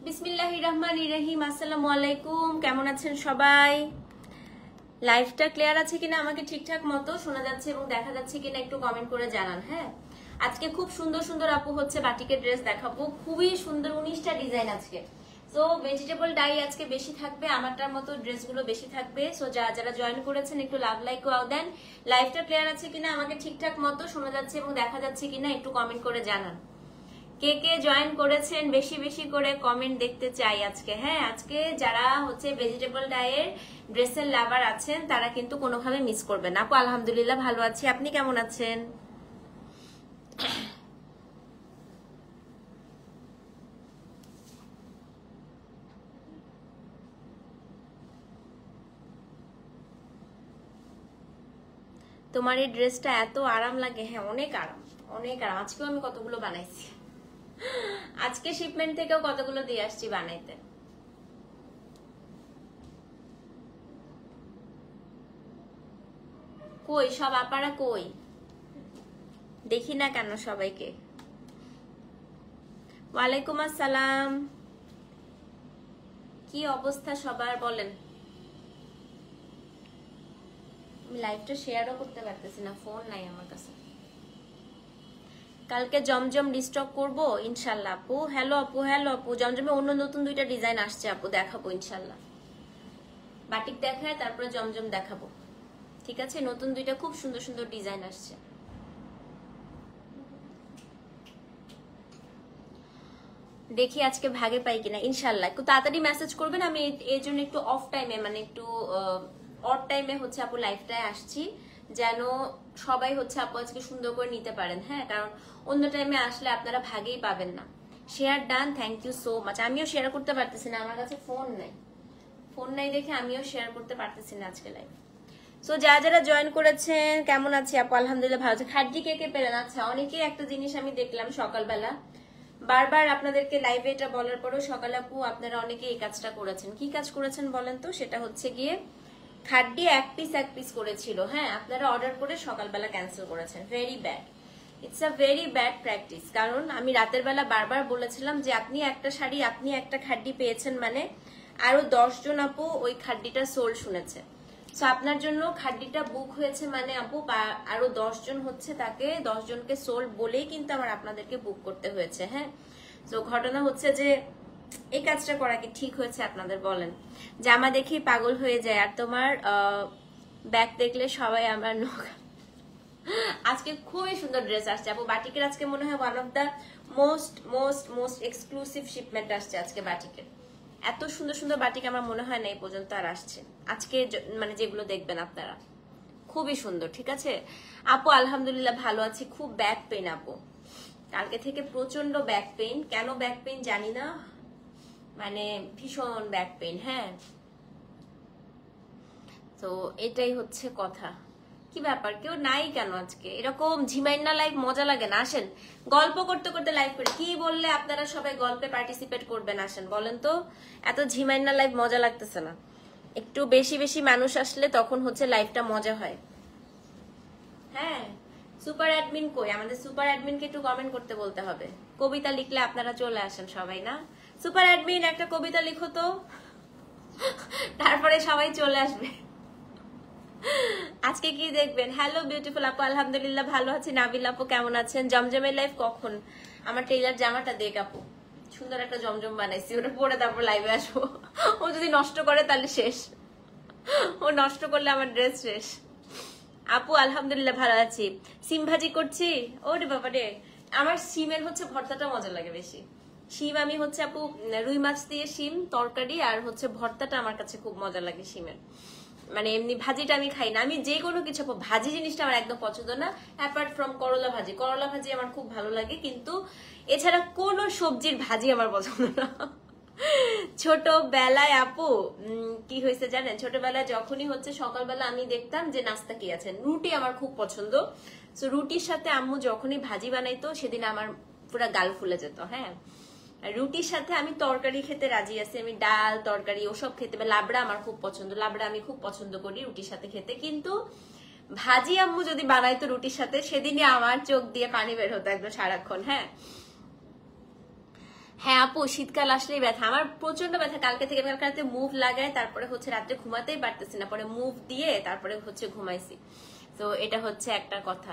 বিসমিল্লাহির রহমানির রহিম। আসসালামু আলাইকুম, কেমন আছেন সবাই? লাইভটা ক্লিয়ার আছে কিনা, আমাকে ঠিকঠাক মতো শোনা যাচ্ছে এবং দেখা যাচ্ছে কিনা একটু কমেন্ট করে জানান। হ্যাঁ, আজকে খুব সুন্দর সুন্দর আপু হচ্ছে বাটিকের ড্রেস দেখাবো, খুবই সুন্দর 19টা ডিজাইন আজকে। সো ভেজিটেবল ডাই আজকে বেশি থাকবে, আমারটার মতো ড্রেসগুলো বেশি থাকবে। সো যারা জয়েন করেছেন একটু লাভ লাইক ওয়াও দেন। লাইভটা ক্লিয়ার আছে কিনা, আমাকে ঠিকঠাক মতো শোনা যাচ্ছে এবং দেখা যাচ্ছে কিনা একটু কমেন্ট করে জানান। কে কে জয়েন করেছেন বেশি বেশি করে কমেন্ট দেখতে চাই আজকে। হ্যাঁ, আজকে যারা হচ্ছে ভেজিটেবল ডাইয়ের ড্রেসের লাভার আছেন তারা কিন্তু কোনোভাবে মিস করবেন না। আপু আলহামদুলিল্লাহ ভালো আছি, আপনি কেমন আছেন? তোমার এই ড্রেসটা এত আরাম লাগে। হ্যাঁ, অনেক আরাম, অনেক আরাম। আজকেও আমি কতগুলো বানাইছি, আজকে শিপমেন্ট থেকেও কতগুলো দিয়ে আসছি বানাইতে। কই সব আপারা, কই দেখি না কেন সবাইকে? ওয়ালাইকুম আসসালাম, কি অবস্থা সবার বলেন? আমি লাইভটা শেয়ারও করতে পারতেছি না, ফোন নাই আমার কাছে। কালকে জমজম রিস্টক করব ইনশাল্লাহ। আপু হ্যালো, আপু হ্যালো। আপু জমজমে অন্য নতুন 2টা ডিজাইন আসছে আপু, দেখাবো ইনশাল্লাহ। বাটিক দেখায় তারপরে জমজম দেখাবো, ঠিক আছে? নতুন 2টা খুব সুন্দর সুন্দর ডিজাইন আসছে। দেখি আজকে ভাগে পাই কিনা ইনশাল্লাহ। একটু তাড়াতাড়ি মেসেজ করবেন, আমি এই জন্য একটু অফ টাইমে মানে একটু অড টাইমে হচ্ছে আপু লাইভটায় আসছি, যেন সবাই হচ্ছে আপু আজকে সুন্দর করে নিতে পারেন। হ্যাঁ, কারণ অন্য টাইমে আসলে আপনারা ভাগেই পাবেন না। Share done, thank you so much. আমিও শেয়ার করতে পারতেছি না, আমার কাছে ফোন নাই, ফোন নাই দেখে আমিও শেয়ার করতে পারতেছি না আজকে লাইভ। সো যারা জয়েন করেছেন কেমন আছে আপু? আলহামদুলিল্লাহ ভালো আছে। খাদ্যি কে কে পেলেন? আচ্ছা, অনেকেই একটা জিনিস আমি দেখলাম সকালবেলা, বারবার আপনাদেরকে লাইভে এটা বলার পরও সকালে আপু আপনারা অনেকে এই কাজটা করেছেন। কি কাজ করেছেন বলেন তো? সেটা হচ্ছে গিয়ে খাদ্যি এক পিস করেছিল। হ্যাঁ, আপনারা অর্ডার করে সকালবেলা ক্যান্সেল করেছেন। Very bad, it's a very bad practice. কারণ আমি রাতের বেলা বারবার বলেছিলাম যে আপনি একটা শাড়ি, আপনি একটা খাদ্যি পেয়েছেন মানে আরো 10 জন আপু ওই খাদ্যিটা সোল শুনেছে। সো আপনার জন্য খাদ্যিটা বুক হয়েছে মানে আপু আরো 10 জন হচ্ছে তাকে 10 জনকে সোল বলেই কিন্তু আমার আপনাদেরকে বুক করতে হয়েছে। হ্যাঁ, তো ঘটনা হচ্ছে যে এই কাজটা করা কি ঠিক হয়েছে আপনাদের বলেন? জামা দেখেই পাগল হয়ে যায় আর তোমার ব্যাগ দেখলে সবাই আমার নৌকা। আজকে খুবই সুন্দর ড্রেস আসছে আপু বাটিকের। আজকে মনে হয় one of the most exclusive shipment আসছে আজকে বাটিকের। এত সুন্দর সুন্দর বাটিক আমার মনে হয় না এই পর্যন্ত আর আসছে আজকে, মানে যেগুলো দেখবেন আপনারা খুবই সুন্দর। ঠিক আছে আপু, আলহামদুলিল্লাহ ভালো আছি। খুব ব্যাক পেইন আপু, কালকে থেকে প্রচন্ড ব্যাক পেইন। কেন ব্যাক পেইন জানি না, মানে ভীষণ ব্যাক পেইন। হ্যাঁ, তো এটাই হচ্ছে কথা। কি ব্যাপার, কেউ নাই কেন আজকে? এরকম ঝিমাইনা লাইভ মজা লাগে না? আসেন গল্প করতে করতে লাইভ করি। কি বললে আপনারা সবাই গল্পে পার্টিসিপেট করবেন? আসেন বলেন তো, এত ঝিমাইনা লাইভ মজা লাগতেছে না? একটু বেশি বেশি মানুষ আসলে তখন হচ্ছে লাইভটা মজা হয়। হ্যাঁ, সুপার অ্যাডমিন কই? আমাদের সুপার অ্যাডমিনকে একটু কমেন্ট করতে বলতে হবে। কবিতা লিখলে আপনারা চলে আসেন সবাই, না? সুপার অ্যাডমিন একটা কবিতা লিখো তো, তারপরে সবাই চলে আসবে। আজকে কি দেখবেন? হ্যালো বিউটিফুল আপু, আলহামদুলিল্লাহ ভালো আছি। নাবিল আপু কেমন আছেন? জমজমের লাইভ কখন? আমার টেইলার জামাটা দেখ আপু, সুন্দর একটা জমজম বানাইছি, ওটা পরে তারপর লাইভে আসবো। ও যদি নষ্ট করে তাহলে শেষ, ও নষ্ট করলে আমার ড্রেস শেষ। আপু আলহামদুলিল্লাহ ভালো আছি। সিম ভাজি করছি। ওরে বাবা রে, আমার সিমের হচ্ছে ভর্তাটা মজা লাগে বেশি। শিম আমি হচ্ছে আপু রুই মাছ দিয়ে শিম তরকারি আর হচ্ছে ভর্তাটা আমার কাছে খুব মজা লাগে শিমের। মানে এমনি ভাজিটা আমি খাই না। আমি যে কোনো কিছু ভাজি জিনিসটা আমার একদম পছন্দ না, অ্যাপার্ট ফ্রম করলা ভাজি। করলা ভাজি আমার খুব ভালো লাগে, কিন্তু এছাড়া কোনো সবজির ভাজি আমার পছন্দ না। ছোটবেলায় আপু কি হয়েছে জানেন? ছোটবেলায় যখনই হচ্ছে সকালবেলা আমি দেখতাম যে নাস্তা কি আছে, রুটি আমার খুব পছন্দ। তো রুটির সাথে আম্মু যখনই ভাজি বানাইতো সেদিন আমার পুরো গাল ফুলে যেত। হ্যাঁ, রুটির সাথে আমি তরকারি খেতে রাজি আছি, আমি ডাল তরকারি ওসব খেতে। লাবড়া আমার খুব পছন্দ, লাবড়া আমি খুব পছন্দ করি রুটির সাথে খেতে। কিন্তু ভাজি আম্মু যদি বানাইতো রুটির সাথে, সেদিনই আমার চোখ দিয়ে পানি বের হতো একদম সারাক্ষণ। হ্যাঁ হ্যাঁ আপু, শীতকাল আসলেই ব্যথা, আমার প্রচন্ড ব্যথা। কালকে থেকে কালকে রাতে মুভ লাগায়, তারপরে হচ্ছে রাত্রে ঘুমাতেই পারতেছি না, পরে মুভ দিয়ে তারপরে হচ্ছে ঘুমাইছি। তো এটা হচ্ছে একটা কথা।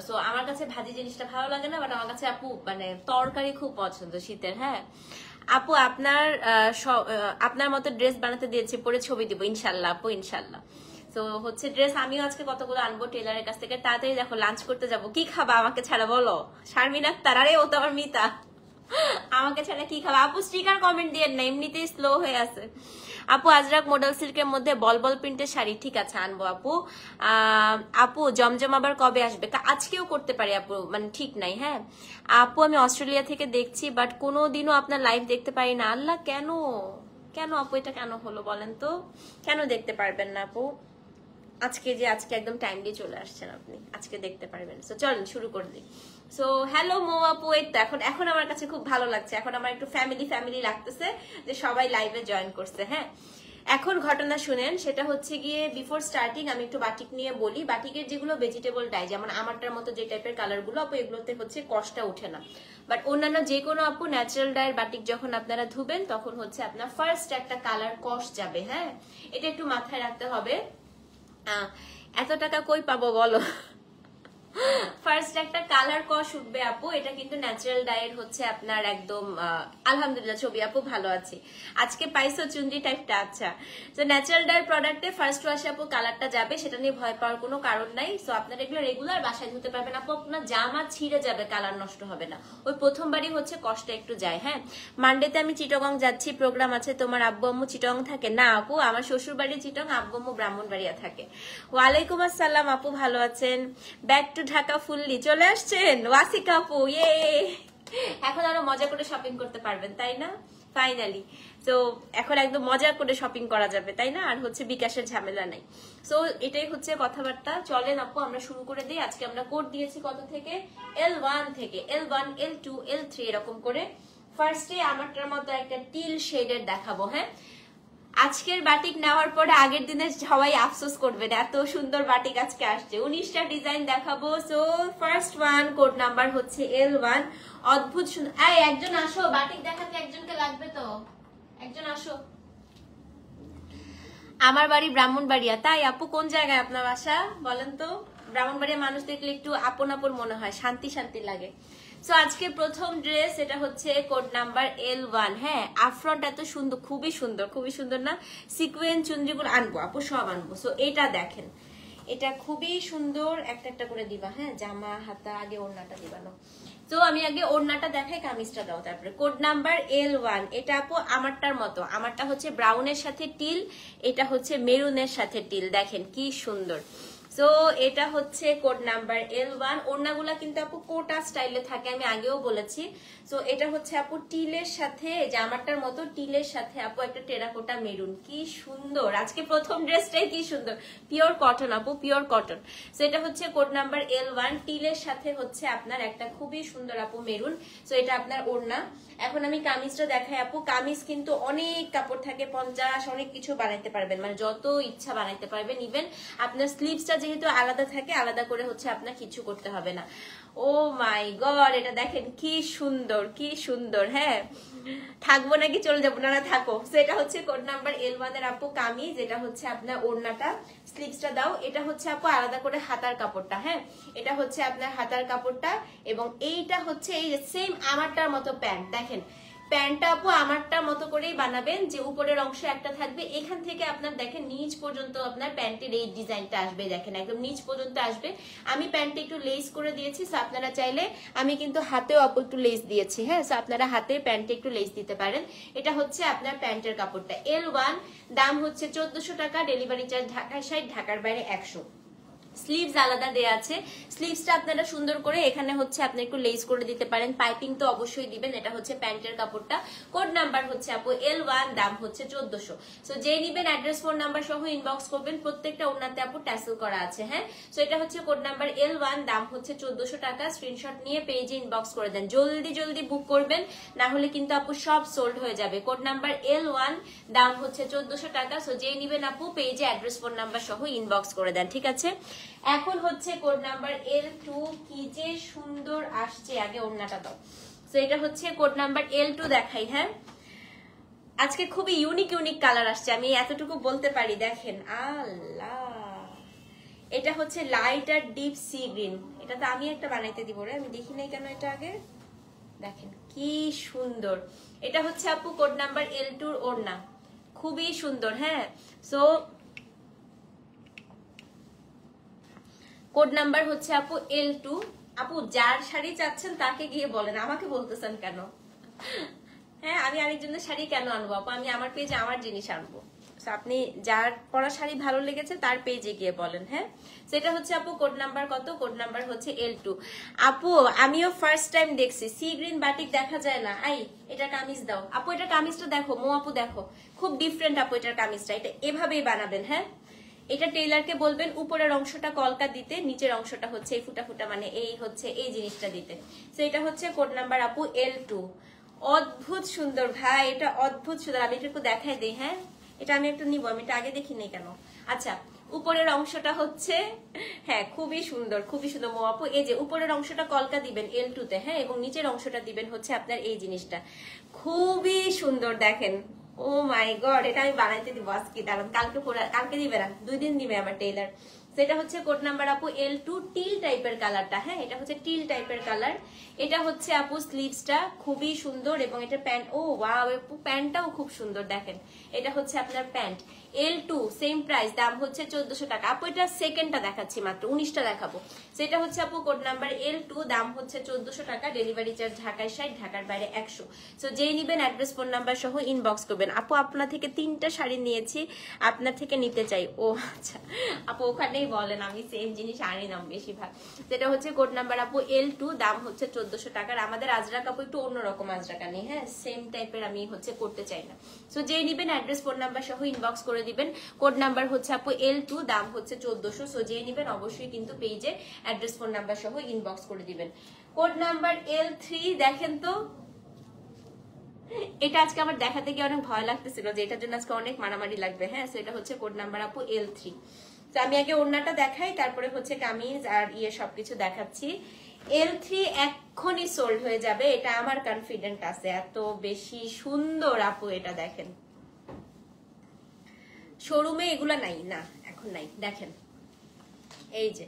সো আমার কাছে ভাজি জিনিসটা ভালো লাগে না, বাট আমার কাছে আপু মানে তরকারি খুব পছন্দ শীতের। হ্যাঁ আপু, আপনার মতো ড্রেস বানাতে দিয়েছি, পরে ছবি দিব ইনশাল্লাহ আপু, ইনশাল্লাহ। তো হচ্ছে ড্রেস আমিও আজকে কতগুলো আনবো টেলারের কাছ থেকে। তাড়াতাড়ি দেখো লাঞ্চ করতে যাবো। কি খাবা আমাকে ছাড়া বলো? শারমিন আক্তার, আরে ও তো আমার মিতা। আমাকে ছাড়া কি খাবা আপু? স্টিকার কমেন্ট দিয়ে না, এমনিতেই স্লো হয়ে আছে। আপু আজরাক মডেল সিল্কের মধ্যে বল বল প্রিন্টের শাড়ি, ঠিক আছে আনবো আপু। আপু জমজম আবার কবে আসবে? আজকেও করতে পারি আপু, মানে ঠিক নাই। হ্যাঁ আপু, আমি অস্ট্রেলিয়া থেকে দেখছি, বাট কোনোদিনও আপনার লাইভ দেখতে পারি না। আল্লাহ, কেন কেন আপু, এটা কেন হলো বলেন তো? কেন দেখতে পারবেন না আপু? আজকে একদম টাইমলি চলে আসছেন আপনি, আজকে দেখতে পারবেন। সো চলেন শুরু করে দিই। সো হ্যালো মো আপু, এই তো এখন আমার কাছে খুব ভালো লাগছে, এখন আমার একটু ফ্যামিলি লাগতেছে যে সবাই লাইভে জয়েন করছে। হ্যাঁ এখন ঘটনা শুনেন, সেটা হচ্ছে গিয়ে বিফোর স্টার্টিং আমি একটু বাটিক নিয়ে বলি। বাটিকের যেগুলো ভেজিটেবল ডাই, যেমন আমারটার মতো যে টাইপের কালার গুলো আপু, এগুলোতে হচ্ছে কষ্টটা ওঠে না। বাট অন্যান্য যে কোনো আপু ন্যাচারাল ডায়ের বাটিক যখন আপনারা ধুবেন, তখন হচ্ছে আপনার ফার্স্ট একটা কালার কষ্ট যাবে। হ্যাঁ এটা একটু মাথায় রাখতে হবে। এত টাকা কই পাবো বলো? ফার্স্ট একটা কালার কস উঠবে আপু, এটা কিন্তু ন্যাচারাল ডায়ের হচ্ছে আপনার একদম আলহামদুলিল্লাহ ছবি আপু, ভালো আছি। আজকে পাইছো চুনরি টাইপটা? আচ্ছা, তো ন্যাচারাল ডায়ের প্রোডাক্টে ফার্স্ট ওয়াশে আপু কালারটা যাবে, সেটা নিয়ে ভয় পাওয়ার কোনো কারণ নাই। সো আপনারা এগুলো রেগুলার বাসায় ধুতে পারবেন আপু, আপনার জামা ছিঁড়ে যাবে, কালার নষ্ট হবে না। ওই প্রথমবারই হচ্ছে কষ্ট একটু যায়। হ্যাঁ মানডেতে আমি চিটাগং যাচ্ছি, প্রোগ্রাম আছে। তোমার আব্বু আম্মু চিটাগং থাকে? না আপু, আমার শ্বশুর বাড়ি চিটাগং, আব্বু আম্মু ব্রাহ্মণবাড়িয়া থাকে। ওয়ালাইকুম আসসালাম আপু, ভালো আছেন? ব্যাক টু ঢাকা ফুললি চলে আসছেন ওয়াসিকা আপু, ইয়ে। এখন আরো মজা করে শপিং করতে পারবেন তাই না? ফাইনালি তো এখন একদম মজা করে শপিং করা যাবে তাই না? আর হচ্ছে বিকাশের ঝামেলা নাই। সো এটাই হচ্ছে কথাবার্তা। চলেন আপু আমরা শুরু করে দিই। আজকে আমরা কোড দিয়েছি কত থেকে? L1 থেকে, L1 L2 L3 এরকম করে। ফার্স্টে আমারটার মতো একটা টিল শেডের দেখাবো। হ্যাঁ আজকের বাটিক নেওয়ার পরে আগের দিনে সবাই আফসোস করবেন, এত সুন্দর বাটিক আজকে আসছে। 19টা ডিজাইন দেখাবো। So first one, code number হচ্ছে L1। অদ্ভুত সুন্দর। এই একজন আসো, বাটিক দেখাতে একজনকে লাগবে তো, একজন আসো। আমার বাড়ি ব্রাহ্মণবাড়িয়া। তাই আপু, কোন জায়গায় আপনার বাসা বলেন তো? ব্রাহ্মণবাড়িয়া মানুষ দেখলে একটু আপন আপন মনে হয়, শান্তি শান্তি লাগে। সো আজকে প্রথম ড্রেস, এটা হচ্ছে কোড নাম্বার L1। হ্যাঁ আফ্রন্ট এত সুন্দর, খুবই সুন্দর, খুবই সুন্দর না? সিকোয়েন্স চুনরিগুলো আনবো আপু, সব আনবো। সো এটা দেখেন, এটা খুবই সুন্দর। একটা একটা করে দিবা। হ্যাঁ জামা হাতা, আগে ওড়নাটা দিবা না। তো আমি আগে ওড়নাটা দেখাই, কামিজটা দাও তারপরে। কোড নাম্বার L1, এটা আপু আমারটার মতো। আমারটা হচ্ছে ব্রাউনের সাথে টিল, এটা হচ্ছে মেরুনের সাথে টিল। দেখেন কি সুন্দর। সো এটা হচ্ছে কোড নাম্বার L1। ওড়নাগুলা কিন্তু আপু কোটা স্টাইলে থাকে, আমি আগেও বলেছি। সো এটা হচ্ছে আপু টিলের সাথে, জামাটার মতো টিলের সাথে আপু একটা টেরাকোটা মেরুন। কি সুন্দর, আজকে প্রথম ড্রেসটাই কি সুন্দর। পিওর কটন আপু, পিওর কটন। সো এটা হচ্ছে কোড নাম্বার L1, টিলের সাথে হচ্ছে আপনার একটা খুবই সুন্দর আপু মেরুন। সো এটা আপনার ওড়না। এখন আমি কামিজটা দেখাই আপু। কামিজ কিন্তু অনেক কাপড় থাকে, 50 অনেক কিছু বানাইতে পারবেন, মানে যত ইচ্ছা বানাইতে পারবেন। ইভেন আপনার স্লিভসটা যেহেতু আলাদা থাকে, আলাদা করে হচ্ছে আপনার কিছু করতে হবে না। ও মাই গড, এটা দেখেন কি সুন্দর, কি সুন্দর। হ্যাঁ থাকবো নাকি চলে যাবো? না থাকো। তো এটা হচ্ছে কোড নাম্বার L1 এর আপু কামিজ। এটা হচ্ছে আপনার ওড়নাটা, স্লিভসটা দাও। এটা হচ্ছে আপু আলাদা করে হাতার কাপড়টা। হ্যাঁ এটা হচ্ছে আপনার হাতার কাপড়টা, এবং এইটা হচ্ছে এই সেম আমারটার মতো প্যান্ট। দেখেন প্যান্টটা আপু আমারটার মতো করেই বানাবেন, যে উপরের অংশ একটা থাকবে, এখান থেকে আপনার দেখেন নিচ পর্যন্ত আপনার প্যান্টের এই ডিজাইনটা আসবে। দেখেন একদম নিচ পর্যন্ত আসবে। আমি প্যান্টে একটু লেস করে দিয়েছি। সো আপনারা চাইলে, আমি কিন্তু হাতেও আপু একটু লেস দিয়েছি। হ্যাঁ সো আপনারা হাতে প্যান্টে একটু লেস দিতে পারেন। এটা হচ্ছে আপনার প্যান্টের কাপড়টা। L1, দাম হচ্ছে 1400 টাকা। ডেলিভারি চার্জ ঢাকার সাইড, ঢাকার বাইরে 100। স্লিভস আলাদা দেয়া আছে। স্লিভসটা আপনারা সুন্দর করে এখানে হচ্ছে আপনি একটু লেস করে দিতে পারেন। পাইপিং তো অবশ্যই দিবেন। এটা হচ্ছে প্যান্টের কাপড়টা। কোড নাম্বার হচ্ছে আপু L1, দাম হচ্ছে 1400। সো যে নিবেন অ্যাড্রেস, ফোন নাম্বার সহ ইনবক্স করবেন। প্রত্যেকটা ওড়নাতে আপু ট্যাসেল করা আছে। হ্যাঁ সো এটা হচ্ছে কোড নাম্বার L1, দাম হচ্ছে 1400 টাকা। স্ক্রিনশট নিয়ে পেজে ইনবক্স করে দেন, জলদি জলদি বুক করবেন, না হলে কিন্তু আপু সব সোল্ড হয়ে যাবে। কোড নাম্বার L1, দাম হচ্ছে 1400 টাকা। সো যে নিবেন আপু পেজে অ্যাড্রেস, ফোন নাম্বার সহ ইনবক্স করে দেন, ঠিক আছে? এখন হচ্ছে কোড নাম্বার L2, কি যে সুন্দর আসছে। আগে ওড়নাটা দাও। তো এটা হচ্ছে কোড নাম্বার L2 দেখাই। হ্যাঁ, আজকে খুবই ইউনিক ইউনিক কালার আসছে, আমি এতটুকু বলতে পারি। দেখেন, আল্লাহ, এটা হচ্ছে লাইট আর ডিপ সি গ্রিন। এটা তো আমি একটা বানাইতে দিব রে, আমি দেখি নাই কেন এটা আগে। দেখেন কি সুন্দর। এটা হচ্ছে আপু কোড নাম্বার L2 এর ওড়না, খুবই সুন্দর। হ্যাঁ, সো কোড নাম্বার হচ্ছে আপু L2। আপু যার শাড়ি চাচ্ছেন তাকে গিয়ে বলেন, আমাকে বলতেছেন কেন? হ্যাঁ, আমি আরেকজনের শাড়ি কেন আনবো আপু? আমি আমার পেজে আমার জিনিস আনবো। আপনি যার পরা শাড়ি ভালো লেগেছে তার পেজে গিয়ে বলেন। হ্যাঁ, সেটা হচ্ছে আপু কোড নাম্বার কত? কোড নাম্বার হচ্ছে L2। আপু আমিও ফার্স্ট টাইম দেখছি, সি গ্রিন বাটিক দেখা যায় না। আই, এটা কামিজ দাও আপু, এটা কামিজটা দেখো মো আপু, দেখো খুব ডিফারেন্ট আপু এটার কামিজটা। এটা এভাবেই বানাবেন। হ্যাঁ, এটা টেইলারকে বলবেন উপরের অংশটা কলকা দিতে, নিচের অংশটা হচ্ছে এই ফুটা ফুটা, মানে এই হচ্ছে এই জিনিসটা দিতে। তো এটা হচ্ছে কোড নাম্বার আপু L2। অদ্ভুত সুন্দর ভাই, এটা অদ্ভুত সুন্দর। আমি এটা একটু দেখাই দিই। হ্যাঁ, এটা আমি একটু নিবো, আমি এটা আগে দেখিনি কেন। আচ্ছা, উপরের অংশটা হচ্ছে, হ্যাঁ খুবই সুন্দর, খুবই সুন্দর মো আপু। এই যে উপরের অংশটা কলকা দিবেন L2 তে, হ্যাঁ, এবং নিচের অংশটা দিবেন হচ্ছে আপনার এই জিনিসটা। খুবই সুন্দর দেখেন। ও মাই গড, এটা আমি বানাইতে দিব আজকে, দাঁড়ান, কালকে দিবে না, 2 দিন দিবে আমার টেইলার। সেটা হচ্ছে কোড নাম্বার আপু L2, টিল টাইপের কালারটা। হ্যাঁ, এটা হচ্ছে টিল টাইপের কালার। এটা হচ্ছে আপু স্লিভসটা খুবই সুন্দর, এবং এটা প্যান্ট। ও ওয়াও, আপু প্যান্টটাও খুব সুন্দর। দেখেন, এটা হচ্ছে আপনার প্যান্ট L2, সেম প্রাইস, দাম হচ্ছে 1400 টাকা। আপু এটা সেকেন্ডটা দেখাচ্ছি, মাত্র 19টা দেখাবো। সেটা হচ্ছে আপু কোড নাম্বার L2, দাম হচ্ছে 1400 টাকা, ডেলিভারি চার্জ ঢাকায় 60, ঢাকার বাইরে 100। সো যেই নিবেন অ্যাড্রেস ফোন নাম্বার সহ ইনবক্স করবেন। আপু আপনার থেকে 3টা শাড়ি নিয়েছি, আপনার থেকে নিতে চাই। ও আচ্ছা আপু, ওখানেই বলেন, আমি সেম জিনিস আনি না বেশিরভাগ। সেটা হচ্ছে কোড নাম্বার আপু L2, দাম হচ্ছে 1400 টাকার। আমাদের আজরাক আপু একটু অন্যরকম আজরাক আনি। হ্যাঁ, সেম টাইপের আমি হচ্ছে করতে চাই না। সো যেই নিবেন অ্যাড্রেস ফোন নাম্বার সহ ইনবক্স করে দিবেন। কোড নাম্বার হচ্ছে আপু L2, দাম হচ্ছে 1400। সো যেই নিবেন অবশ্যই কিন্তু পেজে অ্যাড্রেস ফোন নাম্বার সহ ইনবক্স করে দিবেন। কোড নাম্বার L3 দেখেন তো, এটা আজকে আমার দেখাতে গিয়ে অনেক ভয় লাগতেছিল যে এটার জন্য আজকে অনেক মারামারি লাগবে। হ্যাঁ, সো এটা হচ্ছে কোড নাম্বার আপু L3। তো আমি আগে ওড়নাটা দেখাই, তারপরে হচ্ছে কামিজ আর সবকিছু দেখাচ্ছি। L3 এক্ষুনি সোল্ড হয়ে যাবে, এটা আমার কনফিডেন্ট আছে। এত বেশি সুন্দর আপু, এটা দেখেন, শোরুমে এগুলা নাই, না এখন নাই। দেখেন এই যে,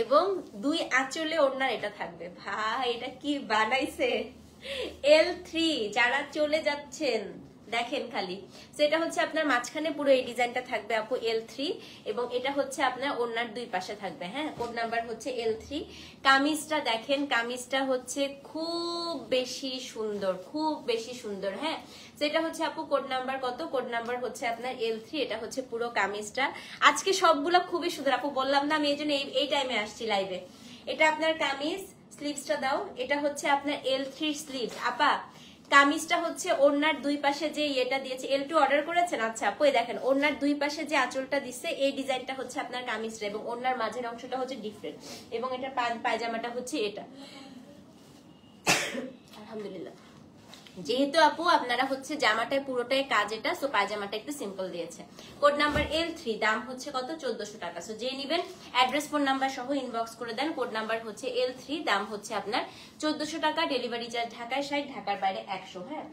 এবং 2 আঁচলে ওড়নার এটা থাকবে। ভাই এটা কি বানাইছে L3, যারা চলে যাচ্ছেন দেখেন খালি। সেটা হচ্ছে আপনার মাঝখানে পুরো এই ডিজাইনটা থাকবে আপু L3, এবং এটা হচ্ছে আপনার ওড়নার 2 পাশে থাকবে। হ্যাঁ, কোড নাম্বার হচ্ছে L3। কামিজটা দেখেন, কামিজটা হচ্ছে খুব বেশি সুন্দর, খুব বেশি সুন্দর। হ্যাঁ, সেটা হচ্ছে আপু কোড নাম্বার কত? কোড নাম্বার হচ্ছে আপনার L3। এটা হচ্ছে পুরো কামিজটা। আজকে সবগুলো খুবই সুন্দর আপু, বললাম না আমি এই জন্য এই টাইমে আসছি লাইভে। এটা আপনার কামিজ, স্লিভসটা দাও। এটা হচ্ছে আপনার L3 স্লিভস। আপা কামিজটা হচ্ছে ওড়নার 2 পাশে যে এটা দিয়েছে, L2 অর্ডার করেছেন? আচ্ছা আপু দেখেন, ওড়নার 2 পাশে যে আঁচলটা দিচ্ছে এই ডিজাইনটা হচ্ছে আপনার কামিজটা, এবং ওড়নার মাঝের অংশটা হচ্ছে ডিফারেন্ট, এবং এটা পায়জামাটা হচ্ছে এটা। আলহামদুলিল্লাহ। যেহেতু আপু আপনারা হচ্ছে জামাটায় পুরোটাই কাজ, এটা সো পায়জামাটা একটু সিম্পল দিয়েছে। কোড নাম্বার L3, দাম হচ্ছে কত? 1400 টাকা। সো যে নিবেন অ্যাড্রেস ফোন নাম্বার সহ ইনবক্স করে দেন। কোড নাম্বার হচ্ছে L3, দাম হচ্ছে আপনার 1400 টাকা, ডেলিভারি চার্জ ঢাকায় 60, ঢাকার বাইরে 100। হ্যাঁ,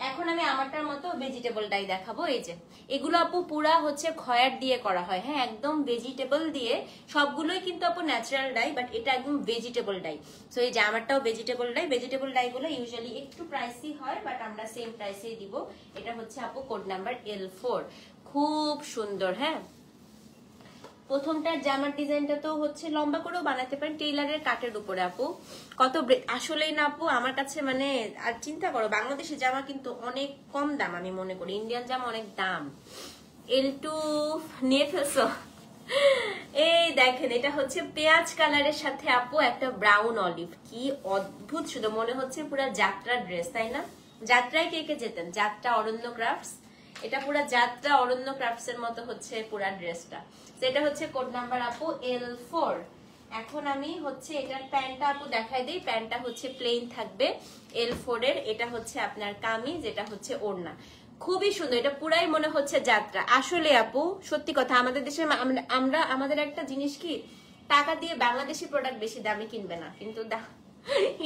এখন আমি আমারটার মতো ভেজিটেবল ডাই দেখাবো। এই যে এগুলো আপু পুরা হচ্ছে খয়ার দিয়ে করা হয়। হ্যাঁ, একদম ভেজিটেবল দিয়ে, সবগুলোই কিন্তু আপু ন্যাচারাল ডাই, বাট এটা একদম ভেজিটেবল ডাই। সো এই যে আমারটাও ভেজিটেবল ডাই। ভেজিটেবল ডাই গুলো ইউজুয়ালি একটু প্রাইসি হয়, বাট আমরা সেম প্রাইসেই দিব। এটা হচ্ছে আপু কোড নাম্বার L4, খুব সুন্দর। হ্যাঁ, প্রথমটার জামার ডিজাইনটা তো হচ্ছে লম্বা করেও বানাতে পারেন, টেইলারের কাটের উপরে আপু। কত আসলেই না আপু, আমার কাছে মানে, আর চিন্তা করো বাংলাদেশের জামা কিন্তু অনেক কম দাম, আমি মনে করি ইন্ডিয়ান জামা অনেক দাম। L2 নিয়ে ফেলছো? এই দেখেন, এটা হচ্ছে পেঁয়াজ কালারের সাথে আপু একটা ব্রাউন অলিভ, কি অদ্ভুত শুধু, মনে হচ্ছে পুরো যাত্রা ড্রেস, তাই না? যাত্রায় কে কে যেতেন? যাত্রা অরণ্য ক্রাফটস, এটা পুরো যাত্রা অরণ্য ক্রাফটস এর মতো হচ্ছে পুরা ড্রেসটা। সেটা হচ্ছে কোড নাম্বার আপু L4। এখন আমি হচ্ছে এটার প্যান্টটা আপু দেখাই দিই। প্যান্টটা হচ্ছে প্লেন থাকবে L4 এর। এটা হচ্ছে আপনার কামিজ, এটা হচ্ছে ওড়না, খুবই সুন্দর। এটা পুরাই মনে হচ্ছে যাত্রা। আসলে আপু সত্যি কথা, আমাদের দেশে আমরা আমাদের একটা জিনিস কি, টাকা দিয়ে বাংলাদেশি প্রোডাক্ট বেশি দামে কিনবে না, কিন্তু